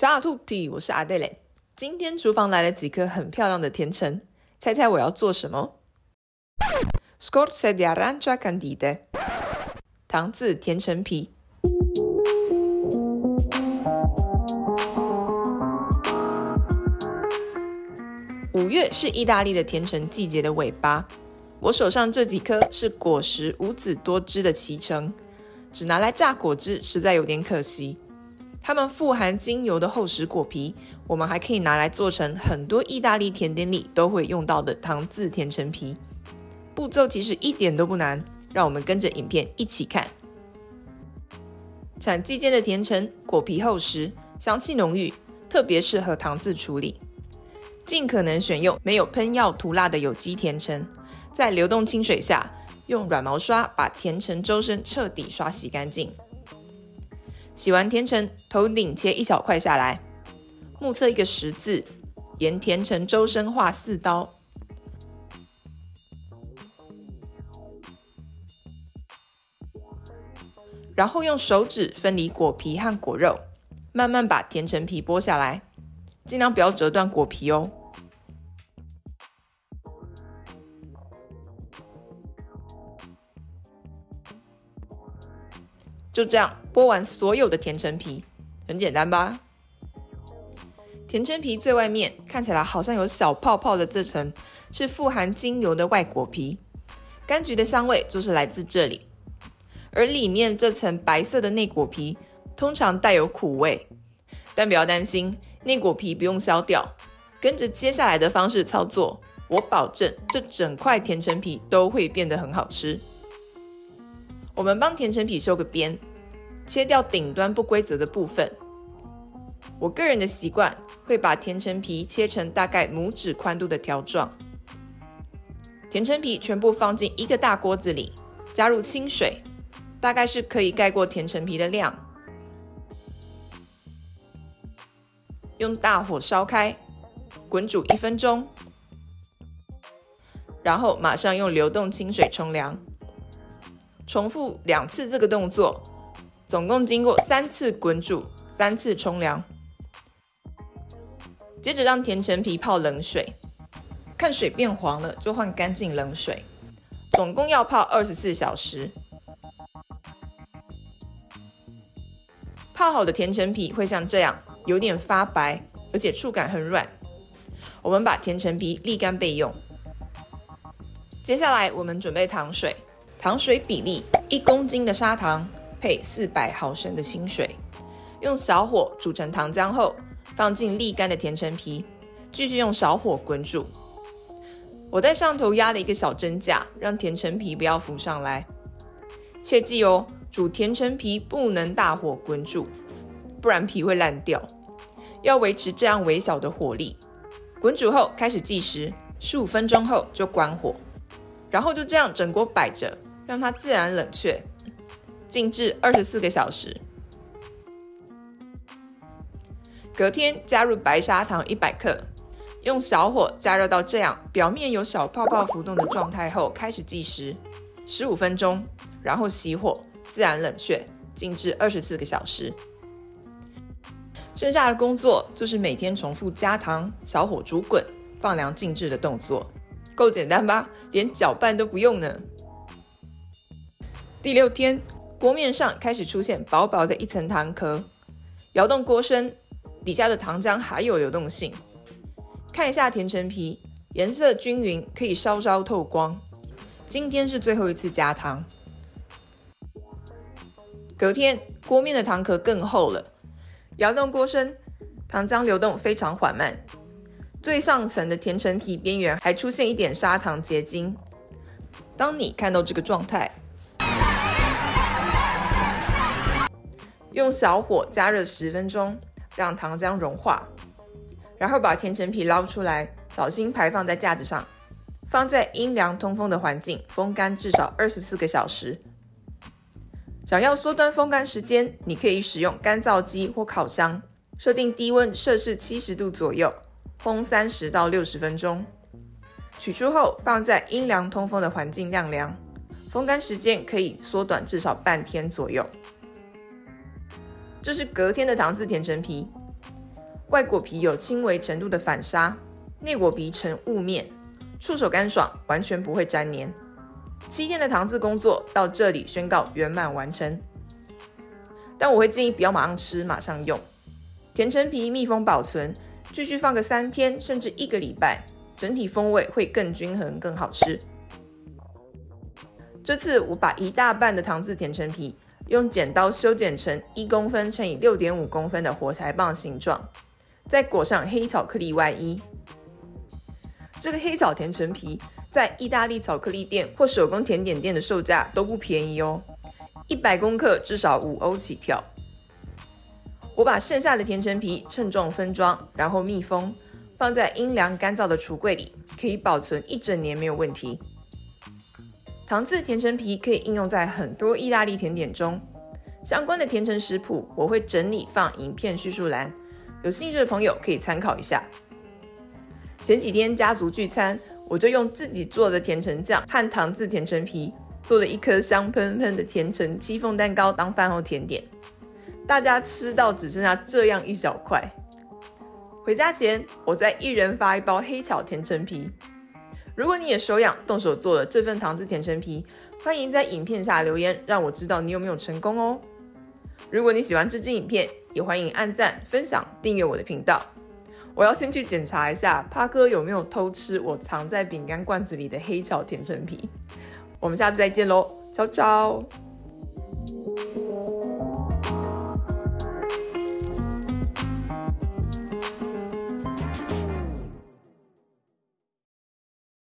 Ciao a tutti， 我是阿黛蕾。今天厨房来了几颗很漂亮的甜橙，猜猜我要做什么 ？Scorze di arancia candite， 糖渍甜橙皮。5月是意大利的甜橙季节的尾巴，我手上这几颗是果实无籽多汁的脐橙，只拿来榨果汁实在有点可惜。它们富含精油的厚实果皮，我们还可以拿来做成很多意大利甜点里都会用到的糖渍甜橙皮。步骤其实一点都不难，让我们跟着影片一起看。产季间的甜橙果皮厚实，香气浓郁，特别适合糖渍处理。尽可能选用没有喷药涂蜡的有机甜橙，在流动清水下用软毛刷把甜橙周身彻底刷洗干净。洗完甜橙，头顶切一小块下来，目测一个十字，沿甜橙周身划4刀。然后用手指分离果皮和果肉，慢慢把甜橙皮剥下来，尽量不要折断果皮哦。就这样剥完所有的甜橙皮，很简单吧？甜橙皮最外面看起来好像有小泡泡的这层，是富含精油的外果皮，柑橘的香味就是来自这里。而里面这层白色的内果皮通常带有苦味，但不要担心，内果皮不用削掉，跟着接下来的方式操作，我保证这整块甜橙皮都会变得很好吃。我们帮甜橙皮修个边，切掉顶端不规则的部分。我个人的习惯会把甜橙皮切成大概拇指宽度的条状。甜橙皮全部放进一个大锅子里，加入清水，大概是可以盖过甜橙皮的量。用大火烧开，滚煮1分钟，然后马上用流动清水冲凉。重复2次这个动作，总共经过3次滚煮，3次冲凉。接着让甜橙皮泡冷水，看水变黄了就换干净冷水，总共要泡24小时。泡好的甜橙皮会像这样，有点发白，而且触感很软。我们把甜橙皮沥干备用。接下来我们准备糖水。糖水比例1公斤的砂糖配400毫升的清水，用小火煮成糖浆后，放进沥干的甜橙皮，继续用小火滚煮。我在上头压了一个小蒸架，让甜橙皮不要浮上来。切记哦，煮甜橙皮不能大火滚煮，不然皮会烂掉。要维持这样微小的火力。滚煮后开始计时，15分钟后就关火，然后就这样整锅摆着，让它自然冷却，静置24个小时。隔天加入白砂糖100克，用小火加热到这样表面有小泡泡浮动的状态后，开始计时15分钟，然后熄火，自然冷却，静置24个小时。剩下的工作就是每天重复加糖、小火煮滚、放凉静置的动作，够简单吧？连搅拌都不用呢。第6天，锅面上开始出现薄薄的一层糖壳，摇动锅身，底下的糖浆还有流动性。看一下甜橙皮，颜色均匀，可以稍稍透光。今天是最后一次加糖。隔天，锅面的糖壳更厚了，摇动锅身，糖浆流动非常缓慢。最上层的甜橙皮边缘还出现一点砂糖结晶。当你看到这个状态，用小火加热10分钟，让糖浆融化，然后把甜橙皮捞出来，小心排放在架子上，放在阴凉通风的环境风干至少24个小时。想要缩短风干时间，你可以使用干燥机或烤箱，设定低温摄氏70度左右，烘30到60分钟。取出后放在阴凉通风的环境晾凉，风干时间可以缩短至少半天左右。这是隔天的糖渍甜橙皮。外果皮有轻微程度的反沙，内果皮呈雾面，触手干爽，完全不会粘黏。7天的糖渍工作到这里宣告圆满完成。但我会建议不要马上吃，马上用。甜橙皮密封保存，继续放个3天甚至1个礼拜，整体风味会更均衡，更好吃。这次我把1大半的糖渍甜橙皮用剪刀修剪成1公分乘以6.5公分的火柴棒形状，再裹上黑巧克力外衣。这个黑巧甜橙皮在意大利巧克力店或手工甜点店的售价都不便宜哦，100公克至少5欧起跳。我把剩下的甜橙皮称重分装，然后密封，放在阴凉干燥的橱柜里，可以保存1整年没有问题。糖渍甜橙皮可以应用在很多意大利甜点中，相关的甜橙食谱我会整理放影片叙述栏，有兴趣的朋友可以参考一下。前几天家族聚餐，我就用自己做的甜橙酱和糖渍甜橙皮做了一颗香喷喷的甜橙戚风蛋糕当饭后甜点，大家吃到只剩下这样一小块。回家前，我再一人发1包黑巧甜橙皮。如果你也手痒动手做了这份糖渍甜橙皮，欢迎在影片下留言，让我知道你有没有成功哦。如果你喜欢这支影片，也欢迎按赞、分享、订阅我的频道。我要先去检查一下帕哥有没有偷吃我藏在饼干罐子里的黑巧甜橙皮。我们下次再见咯，ciao ciao。